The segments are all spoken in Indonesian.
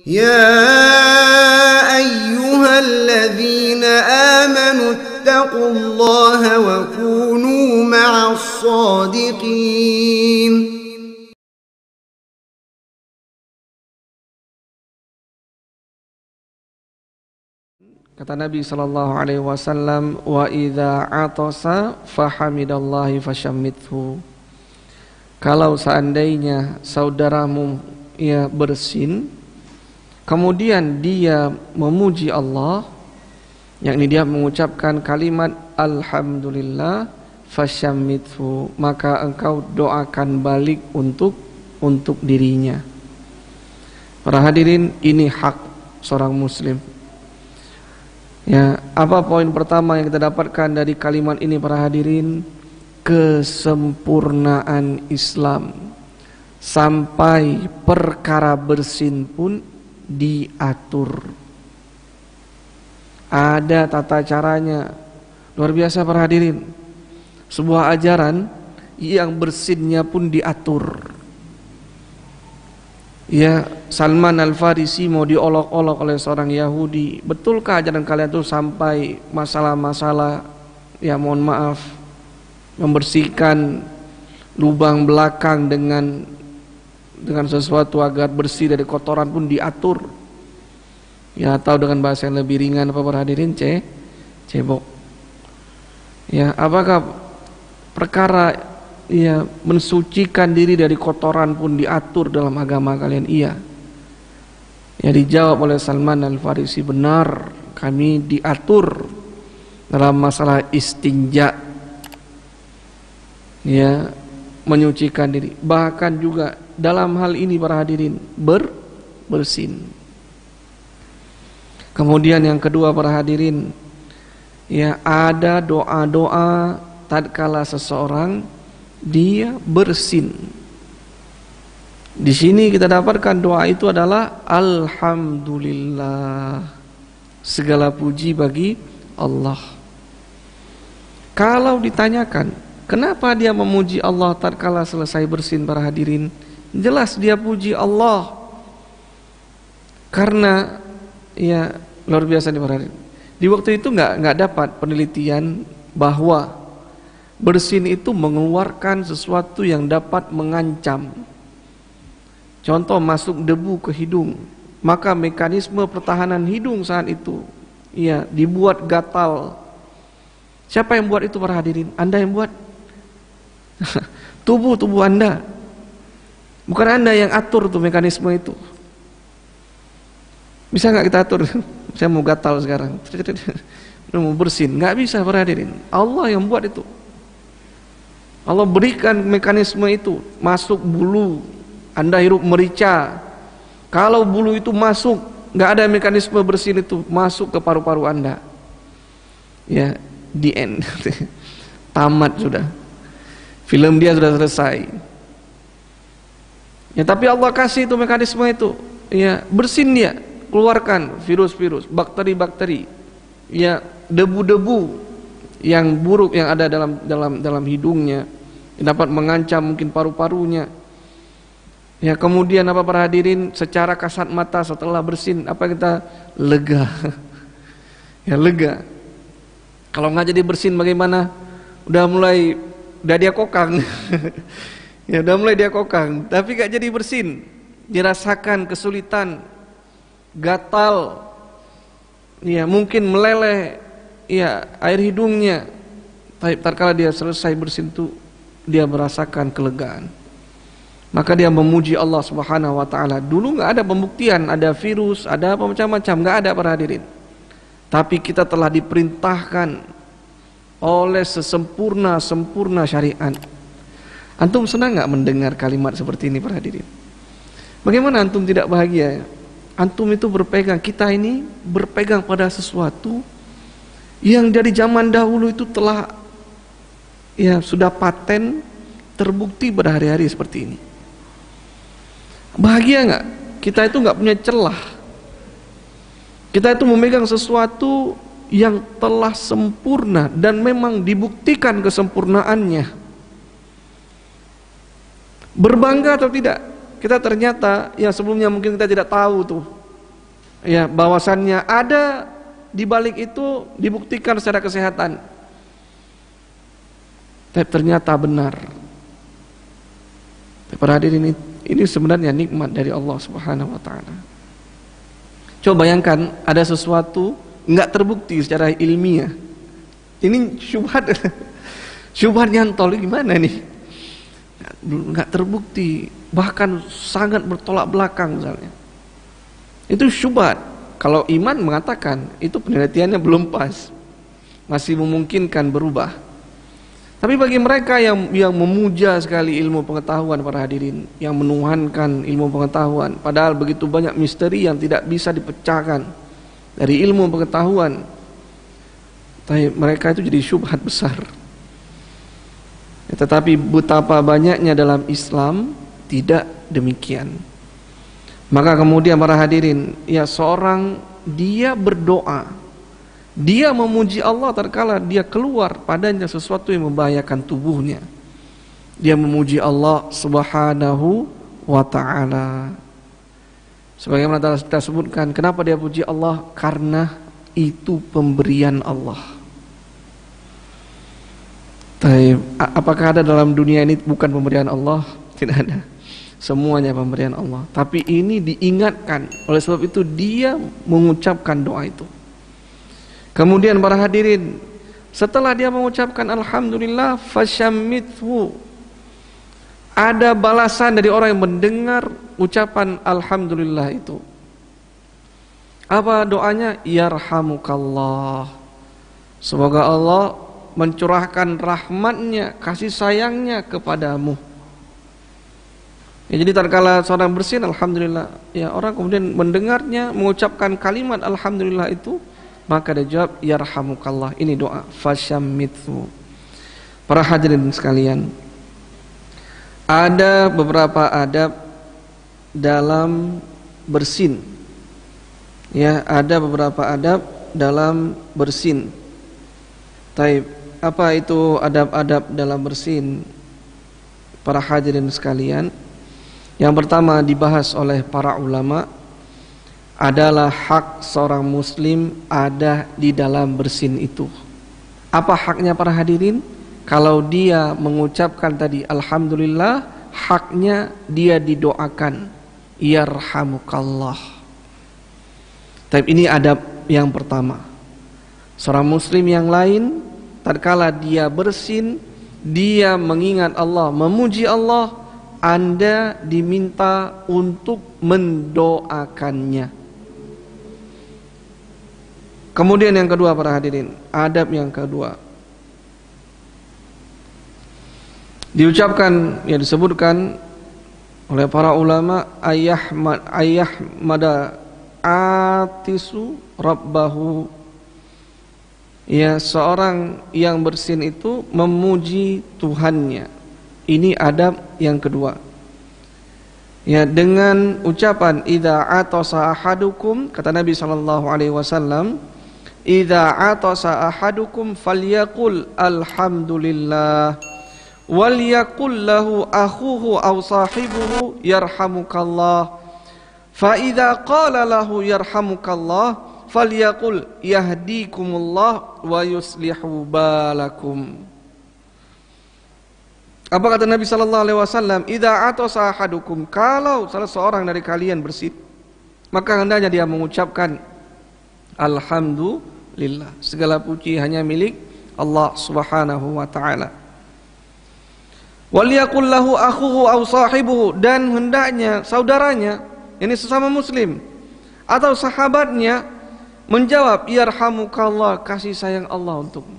يا أيها الذين آمنوا اتقوا الله وكونوا مع الصادقين. Kata Nabi SAW, wa idza atasa fahamidallahi fashammithu. Kalau seandainya saudaramu bersin, kemudian dia memuji Allah, yakni dia mengucapkan kalimat alhamdulillah, fashammithu, maka engkau doakan balik untuk dirinya. Para hadirin, ini hak seorang muslim. Ya, apa poin pertama yang kita dapatkan dari kalimat ini para hadirin? Kesempurnaan Islam. Sampai perkara bersin pun diatur. Ada tata caranya. Luar biasa para hadirin. Sebuah ajaran yang bersinnya pun diatur. Ya, Salman Al-Farisi mau diolok-olok oleh seorang Yahudi. Betulkah ajaran kalian itu sampai masalah-masalah, ya mohon maaf, membersihkan lubang belakang dengan sesuatu agar bersih dari kotoran pun diatur? Ya, atau dengan bahasa yang lebih ringan apa para hadirin, cebok. Ya, apakah perkara mensucikan diri dari kotoran pun diatur dalam agama kalian? Iya. Ya, dijawab oleh Salman Al-Farisi, benar, kami diatur dalam masalah istinja, ya, menyucikan diri. Bahkan juga dalam hal ini para hadirin, bersin. Kemudian yang kedua para hadirin, ya, ada doa-doa tatkala seseorang dia bersin. Di sini kita dapatkan doa itu adalah alhamdulillah, segala puji bagi Allah. Kalau ditanyakan kenapa dia memuji Allah tatkala selesai bersin para hadirin, jelas dia puji Allah karena, ya, luar biasa nih para hadirin. Di waktu itu nggak dapat penelitian bahwa bersin itu mengeluarkan sesuatu yang dapat mengancam. Contoh, masuk debu ke hidung, maka mekanisme pertahanan hidung saat itu, ya, dibuat gatal. Siapa yang buat itu para hadirin? Anda yang buat. tubuh Anda. Bukan Anda yang atur tuh mekanisme itu. Bisa nggak kita atur? Saya mau gatal sekarang, mau bersin, nggak bisa para hadirin. Allah yang buat itu. Allah berikan mekanisme itu, masuk bulu, Anda hirup merica. Kalau bulu itu masuk, nggak ada mekanisme bersin itu, masuk ke paru-paru Anda. Ya, the end. Tamat sudah. Film dia sudah selesai. Ya, tapi Allah kasih itu mekanisme itu. Ya, bersin dia, keluarkan virus-virus, bakteri-bakteri, ya, debu-debu yang buruk yang ada dalam hidungnya, yang dapat mengancam mungkin paru-parunya. Ya, kemudian apa para hadirin, secara kasat mata setelah bersin apa kita lega. Ya, lega. Kalau nggak jadi bersin bagaimana? Udah dia kokang. Ya, udah mulai dia kokang, tapi nggak jadi bersin, dirasakan kesulitan, gatal, ya, mungkin meleleh, ya, air hidungnya. Tapi tatkala dia selesai bersin itu, dia merasakan kelegaan. Maka dia memuji Allah Subhanahu wa taala. Dulu nggak ada pembuktian, ada virus, ada apa macam-macam, nggak ada para hadirin. Tapi kita telah diperintahkan oleh sempurna syariat. Antum senang nggak mendengar kalimat seperti ini para hadirin? Bagaimana antum tidak bahagia? Antum itu berpegang, kita ini berpegang pada sesuatu yang dari zaman dahulu itu telah, ya, sudah paten, terbukti pada hari-hari seperti ini. Bahagia nggak? Kita itu nggak punya celah. Kita itu memegang sesuatu yang telah sempurna dan memang dibuktikan kesempurnaannya. Berbangga atau tidak? Kita ternyata yang sebelumnya mungkin kita tidak tahu tuh, Ya, bahwasannya ada di balik itu dibuktikan secara kesehatan. Tapi ternyata benar. Para hadirin, ini sebenarnya nikmat dari Allah Subhanahu wa taala. Coba bayangkan ada sesuatu enggak terbukti secara ilmiah. Ini syubhat. Syubhat nyantol gimana nih? Enggak terbukti, bahkan sangat bertolak belakang misalnya. Itu syubhat. Kalau iman mengatakan itu penelitiannya belum pas, masih memungkinkan berubah. Tapi bagi mereka yang memuja sekali ilmu pengetahuan, para hadirin, yang menuhankan ilmu pengetahuan, padahal begitu banyak misteri yang tidak bisa dipecahkan dari ilmu pengetahuan, tapi mereka itu jadi syubhat besar. Tetapi betapa banyaknya dalam Islam tidak demikian. Maka kemudian para hadirin, ya seorang dia berdoa, dia memuji Allah tatkala dia keluar padanya sesuatu yang membahayakan tubuhnya. Dia memuji Allah Subhanahu wa taala. Sebagaimana kita sebutkan, kenapa dia puji Allah? Karena itu pemberian Allah. Tapi apakah ada dalam dunia ini bukan pemberian Allah? Tidak ada. Semuanya pemberian Allah. Tapi ini diingatkan. Oleh sebab itu dia mengucapkan doa itu. Kemudian para hadirin, setelah dia mengucapkan alhamdulillah, fashammithu, ada balasan dari orang yang mendengar ucapan alhamdulillah itu. Apa doanya? Yarhamukallah. Semoga Allah mencurahkan rahmatnya, kasih sayangnya kepadamu. Ya, jadi tatkala seorang bersin alhamdulillah, ya orang kemudian mendengarnya mengucapkan kalimat alhamdulillah itu, maka dia jawab yarhamukallah. Ini doa fashammithu. Para hadirin sekalian, ada beberapa adab dalam bersin. Ya, ada beberapa adab dalam bersin. Taib, apa itu adab-adab dalam bersin? Para hadirin sekalian, yang pertama dibahas oleh para ulama adalah hak seorang muslim ada di dalam bersin itu. Apa haknya para hadirin? Kalau dia mengucapkan tadi alhamdulillah, haknya dia didoakan yarhamukallah. Tapi ini adab yang pertama. Seorang muslim yang lain tatkala dia bersin, dia mengingat Allah, memuji Allah, Anda diminta untuk mendoakannya. Kemudian yang kedua para hadirin, adab yang kedua diucapkan, yang disebutkan oleh para ulama, ayyahmada atisu rabbahu. Ya, seorang yang bersin itu memuji Tuhannya. Ini adab yang kedua. Ya, dengan ucapan idza atasa ahadukum, kata Nabi sallallahu alaihi wasallam, idza atasa ahadukum falyaqul alhamdulillah wal yaqul lahu akhuhu aw sahibuhu yarhamukallah, fa idza qala lahu yarhamukallah falyaqul yahdikumullah wa yuslihu balakum. Apa kata Nabi sallallahu alaihi wasallam? Idza atasa ahadukum, kalau salah seorang dari kalian bersin, maka hendaknya dia mengucapkan alhamdulillah. Segala puji hanya milik Allah Subhanahu wa taala. Wal yaqul lahu akhuhu aw sahibuhu, dan hendaknya saudaranya, ini sesama muslim atau sahabatnya, menjawab yarhamukallah, kasih sayang Allah untukmu,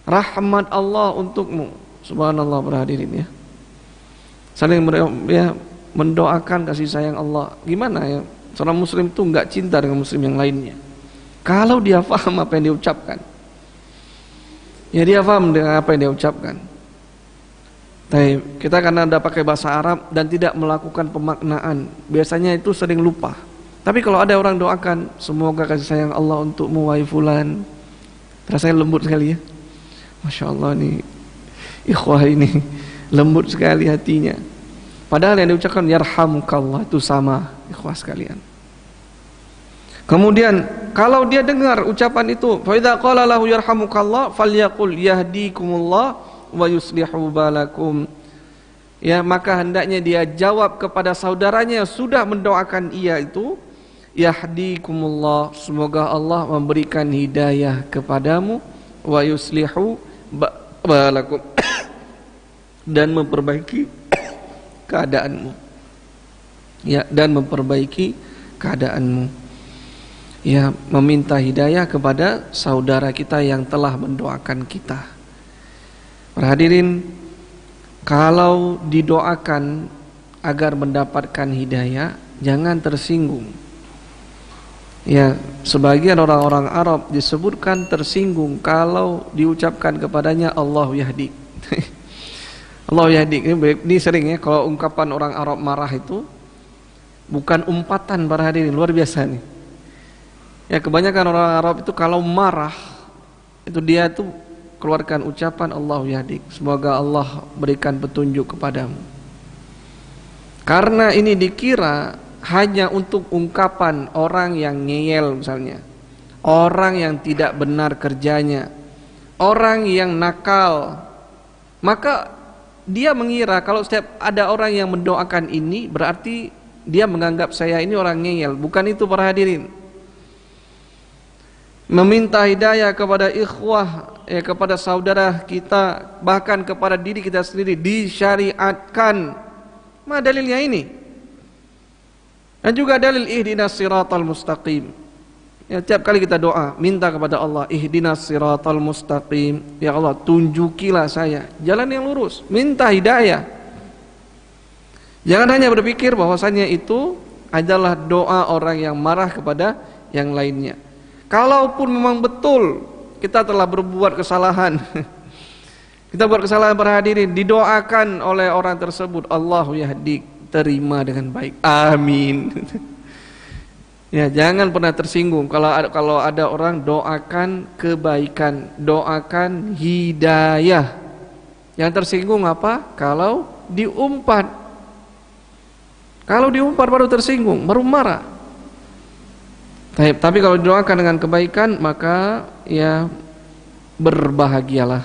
rahmat Allah untukmu. Subhanallah para hadirin ya. Saling mendoakan kasih sayang Allah. Gimana ya? Seorang muslim itu enggak cinta dengan muslim yang lainnya kalau dia paham apa yang diucapkan. Ya, dia paham dengan apa yang dia ucapkan. Tapi kita karena ada pakai bahasa Arab dan tidak melakukan pemaknaan, biasanya itu sering lupa. Tapi kalau ada orang doakan, semoga kasih sayang Allah untukmu wahai fulan, rasanya lembut sekali ya. Masya Allah nih ikhwah ini lembut sekali hatinya. Padahal yang diucapkan yarhamukallah itu sama ikhwah sekalian. Kemudian kalau dia dengar ucapan itu, fa idza qala lahu yarhamukallah falyaqul yahdikumullah wa yuslihu balakum. Ya, maka hendaknya dia jawab kepada saudaranya yang sudah mendoakan ia itu, yahdikumullah, semoga Allah memberikan hidayah kepadamu, wa yuslihu balakum, dan memperbaiki keadaanmu. Ya, dan memperbaiki keadaanmu. Ya, meminta hidayah kepada saudara kita yang telah mendoakan kita. Para hadirin, kalau didoakan agar mendapatkan hidayah, jangan tersinggung. Ya, sebagian orang-orang Arab disebutkan tersinggung kalau diucapkan kepadanya Allahu yahdi. Allahu yahdi ini sering ya, kalau ungkapan orang Arab marah itu bukan umpatan, para hadirin, luar biasa nih. Ya, kebanyakan orang Arab itu kalau marah itu dia tuh keluarkan ucapan Allahu yahdi, semoga Allah berikan petunjuk kepadamu. Karena ini dikira hanya untuk ungkapan orang yang ngeyel misalnya, orang yang tidak benar kerjanya, orang yang nakal. Maka dia mengira kalau setiap ada orang yang mendoakan ini berarti dia menganggap saya ini orang ngeyel. Bukan itu, para hadirin. Meminta hidayah kepada ikhwah, kepada saudara kita, bahkan kepada diri kita sendiri disyariatkan. Mana dalilnya ini? Dan juga dalil ihdinas siratal mustaqim. Ya, tiap kali kita doa, minta kepada Allah, ihdinas siratal mustaqim. Ya Allah, tunjukilah saya jalan yang lurus. Minta hidayah. Jangan hanya berpikir bahwasanya itu adalah doa orang yang marah kepada yang lainnya. Kalaupun memang betul kita telah berbuat kesalahan, kita buat kesalahan, para hadirin, didoakan oleh orang tersebut, Allahu yahdi, terima dengan baik, amin. Ya, jangan pernah tersinggung kalau ada orang doakan kebaikan, doakan hidayah. Yang tersinggung apa? Kalau diumpat. Kalau diumpat baru tersinggung, baru marah. Tapi kalau didoakan dengan kebaikan, maka ya berbahagialah.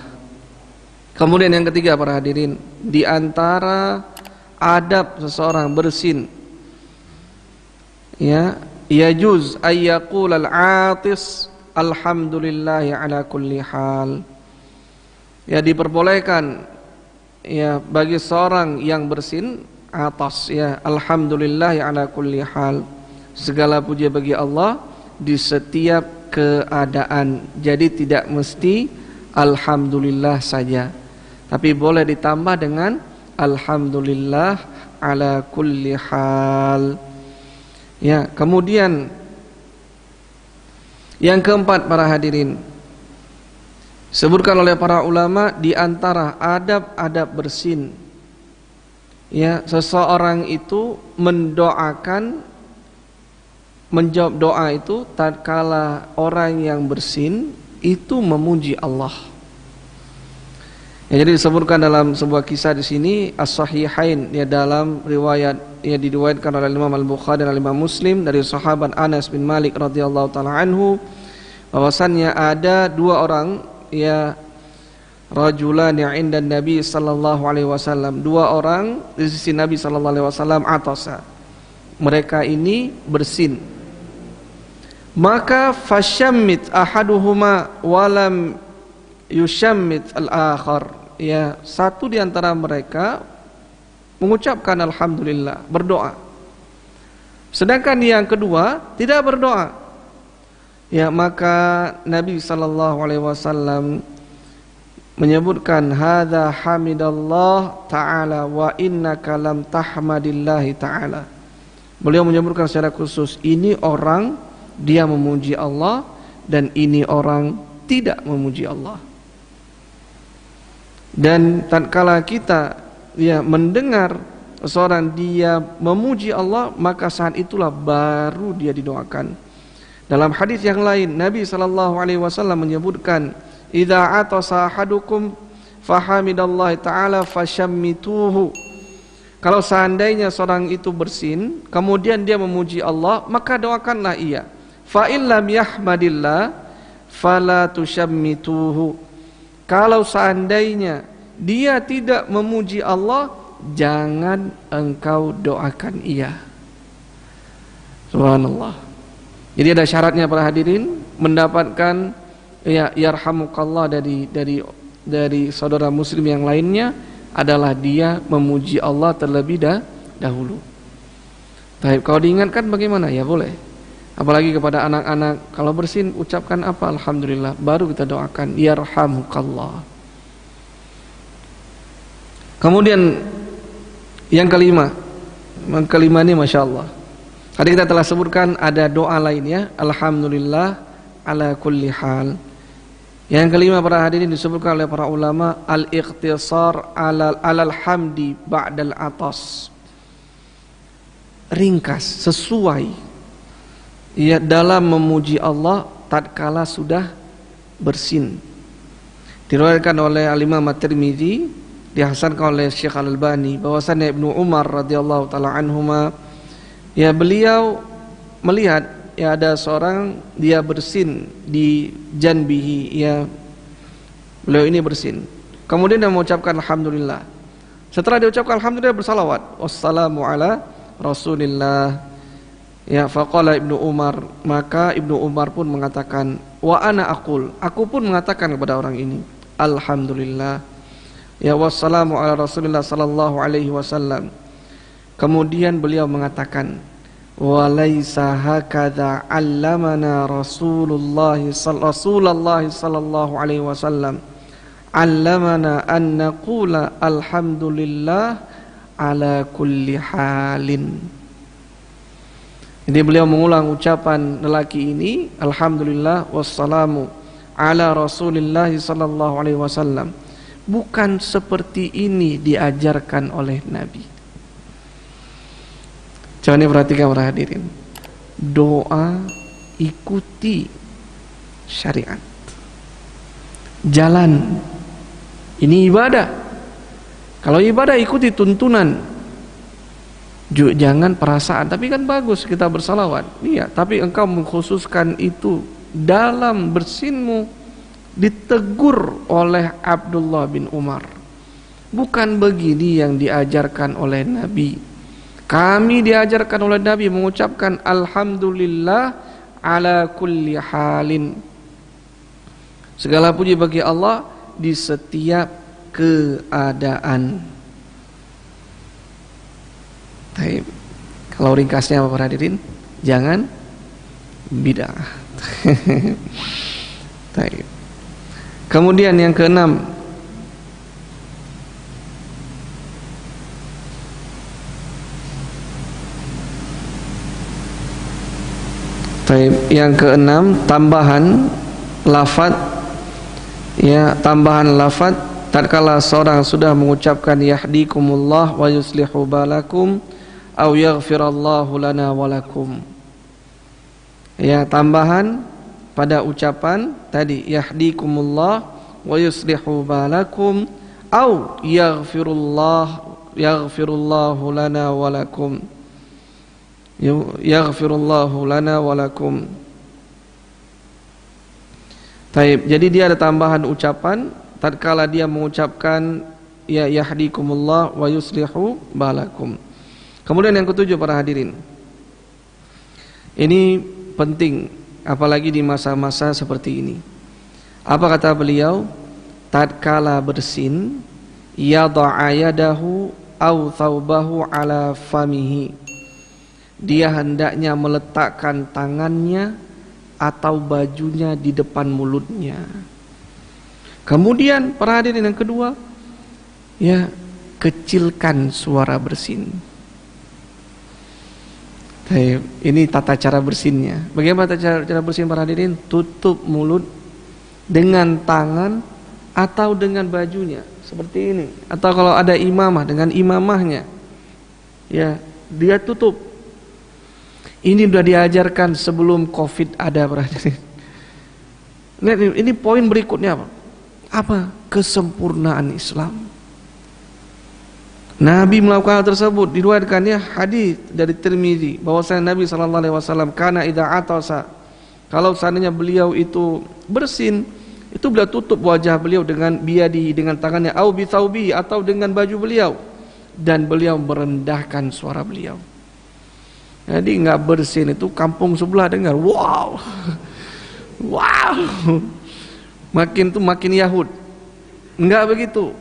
Kemudian yang ketiga, para hadirin, di antara adab seseorang bersin, ya, yajuz ayyaqul al-atis alhamdulillahi ala kulli hal. Ya, diperbolehkan ya bagi seorang yang bersin atas, ya, alhamdulillahi ala kulli hal, segala puji bagi Allah di setiap keadaan. Jadi tidak mesti alhamdulillah saja, tapi boleh ditambah dengan alhamdulillah ala kulli hal. Ya, kemudian yang keempat, para hadirin, sebutkan oleh para ulama di antara adab-adab bersin, ya, seseorang itu menjawab doa itu tatkala orang yang bersin itu memuji Allah. Ya, jadi disebutkan dalam sebuah kisah di sini as-sahihain, ya, dalam riwayat, ya, diriwayatkan oleh Imam Al-Bukhari dan Imam Muslim dari sahabat Anas bin Malik radhiyallahu taala anhu, bahwasannya ada dua orang, ya, rajulani 'inda Nabi sallallahu alaihi wasallam, dua orang di sisi Nabi sallallahu alaihi wasallam, atasa, mereka ini bersin. Maka fasyammit ahaduhuma walam yusyammit al-akhar, ya, satu di antara mereka mengucapkan alhamdulillah, berdoa, sedangkan yang kedua tidak berdoa. Ya, maka Nabi sallallahu alaihi wasallam menyebutkan hadza hamidallah ta'ala wa innaka lam tahmadillahi ta'ala. Beliau menyebutkan secara khusus, ini orang dia memuji Allah dan ini orang tidak memuji Allah. Dan tatkala kita, ya, mendengar seorang dia memuji Allah, maka saat itulah baru dia didoakan. Dalam hadis yang lain Nabi sallallahu alaihi wasallam menyebutkan, idza atasa ahadukum fahamidallahi ta'ala fasyammituhu. Kalau seandainya seorang itu bersin kemudian dia memuji Allah, maka doakanlah ia. Fa in lam yahmadillah fala tushammituhu. Kalau seandainya dia tidak memuji Allah, jangan engkau doakan ia. Subhanallah. Jadi ada syaratnya para hadirin mendapatkan ya yarhamukallah dari saudara muslim yang lainnya adalah dia memuji Allah terlebih dahulu. Tapi kalau diingatkan bagaimana? Ya boleh. Apalagi kepada anak-anak, kalau bersin ucapkan apa? Alhamdulillah. Baru kita doakan yarhamukallah. Kemudian yang kelima ini Masya Allah. Tadi kita telah sebutkan ada doa lainnya, alhamdulillah ala kulli hal. Yang kelima para hadirin disebutkan oleh para ulama, al-ikhtisar alal hamdi ba'dal atas. Ringkas, sesuai ya dalam memuji Allah tatkala sudah bersin. Diriwayatkan oleh Al-Imam At-Tirmidzi, dihasankan oleh Syekh Al-Albani bahwasanya Ibnu Umar radhiyallahu taala anhuma ya beliau melihat ya ada seorang dia bersin di janbihi, ya beliau ini bersin. Kemudian dia mengucapkan alhamdulillah. Setelah dia ucapkan alhamdulillah bersalawat, wassalamu ala Rasulillah. Ya faqala Ibnu Umar, maka Ibnu Umar pun mengatakan wa ana aqul, aku pun mengatakan kepada orang ini alhamdulillah. Ya wassalamu ala Rasulillah sallallahu alaihi wasallam. Kemudian beliau mengatakan walaisa hakadha 'allamana Rasulullah sallallahu alaihi wasallam, 'allamana an naqula alhamdulillah ala kulli halin. Jadi beliau mengulang ucapan lelaki ini, alhamdulillah wassalamu ala Rasulillah sallallahu alaihi wasallam. Bukan seperti ini diajarkan oleh Nabi. Coba ini perhatikan para hadirin. Doa ikuti syariat. Jalan. Ini ibadah. Kalau ibadah ikuti tuntunan. Jangan perasaan. Tapi kan bagus kita bersalawat. Iya, tapi engkau mengkhususkan itu dalam bersinmu. Ditegur oleh Abdullah bin Umar. Bukan begini yang diajarkan oleh Nabi. Kami diajarkan oleh Nabi mengucapkan alhamdulillah ala kulli halin. Segala puji bagi Allah di setiap keadaan. Baik. Kalau ringkasnya apa para hadirin? Jangan bid'ah. Baik. Kemudian yang keenam, tambahan lafaz, ya tambahan lafaz tatkala seorang sudah mengucapkan yahdikumullah wa yuslihu balakum au yaghfirallahu lana walakum. Ya tambahan pada ucapan tadi yahdikumullah wa yuslihu balakum au yaghfirullahu lana walakum. Yaghfirullahu lana walakum. Taib. Jadi dia ada tambahan ucapan tatkala dia mengucapkan ya yahdikumullah wa yuslihu balakum. Kemudian yang ketujuh para hadirin. Ini penting apalagi di masa-masa seperti ini. Apa kata beliau? Tatkala bersin yada'a yadahu au thawbahu ala famihi. Dia hendaknya meletakkan tangannya atau bajunya di depan mulutnya. Kemudian para hadirin yang kedua, ya kecilkan suara bersin. Ini tata cara bersinnya. Bagaimana tata cara bersin para hadirin? Tutup mulut dengan tangan atau dengan bajunya seperti ini. Atau kalau ada imamah dengan imamahnya, ya dia tutup. Ini sudah diajarkan sebelum COVID ada para hadirin. Ini poin berikutnya apa? Apa? Kesempurnaan Islam. Nabi melakukan hal tersebut. Diriwayatkan ya hadis dari Tirmidzi bahwasanya Nabi sallallahu alaihi wasallam kana idza atasa Kalau seandainya beliau itu bersin, itu beliau tutup wajah beliau dengan biyadi, dengan tangannya, au bi thawbi, atau dengan baju beliau, dan beliau merendahkan suara beliau. Jadi nggak bersin itu kampung sebelah dengar, wow, wow, makin tuh makin Yahud. Enggak begitu.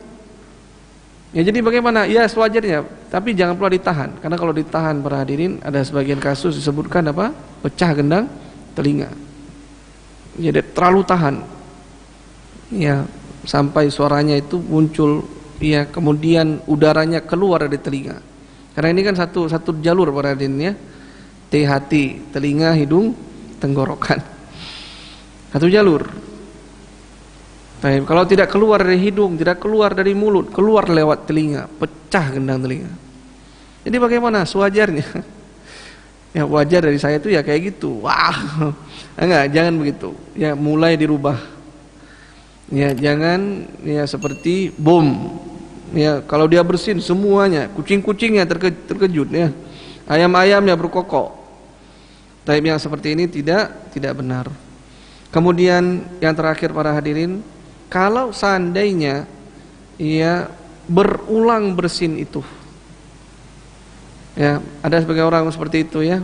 Ya jadi bagaimana? Ya sewajarnya, tapi jangan pula ditahan. Karena kalau ditahan para hadirin, ada sebagian kasus disebutkan apa? Pecah gendang telinga. Jadi terlalu tahan. Ya, sampai suaranya itu muncul, ya kemudian udaranya keluar dari telinga. Karena ini kan satu jalur para hadirin ya. THT, telinga, hidung, tenggorokan. Satu jalur. Baik, kalau tidak keluar dari hidung, tidak keluar dari mulut, keluar lewat telinga, pecah gendang telinga. Jadi bagaimana? Sewajarnya. Ya wajar dari saya itu ya kayak gitu. Wah, enggak, jangan begitu. Ya mulai dirubah. Ya jangan ya seperti bom. Ya kalau dia bersin semuanya, kucing-kucingnya terkejut ya. Ayam-ayamnya berkokok. Tapi yang seperti ini tidak benar. Kemudian yang terakhir para hadirin, kalau seandainya ia berulang bersin itu, ya ada sebagian orang seperti itu ya,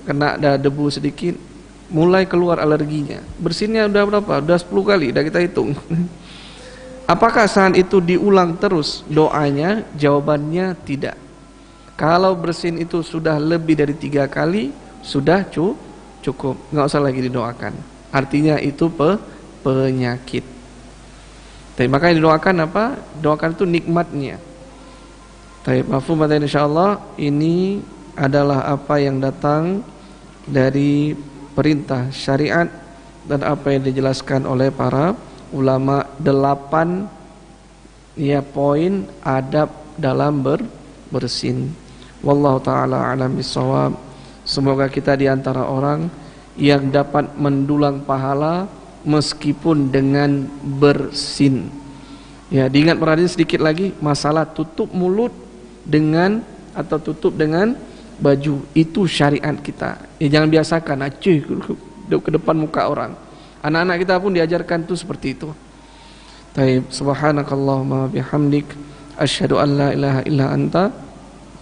kena ada debu sedikit, mulai keluar alerginya. Bersinnya udah berapa? Udah 10 kali, udah kita hitung. Apakah saat itu diulang terus doanya? Jawabannya tidak. Kalau bersin itu sudah lebih dari 3 kali, sudah cukup, nggak usah lagi didoakan. Artinya itu penyakit. Tapi makanya didoakan apa? Doakan itu nikmatnya. Tapi mafhum insyaallah ini adalah apa yang datang dari perintah syariat dan apa yang dijelaskan oleh para ulama. 8 ya poin adab dalam bersin. Wallahu taala alam bisawab. Semoga kita di antara orang yang dapat mendulang pahala meskipun dengan bersin. Ya, diingat perhatian sedikit lagi masalah tutup mulut dengan atau tutup dengan baju, itu syariat kita. Ya jangan biasakan acuh ke depan muka orang. Anak-anak kita pun diajarkan tuh seperti itu. Taib, subhanakallahumma bihamdik asyhadu an la ilaha illa anta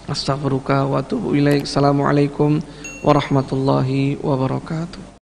astaghfiruka wa atubu ilaik. Assalamualaikum warahmatullahi wabarakatuh.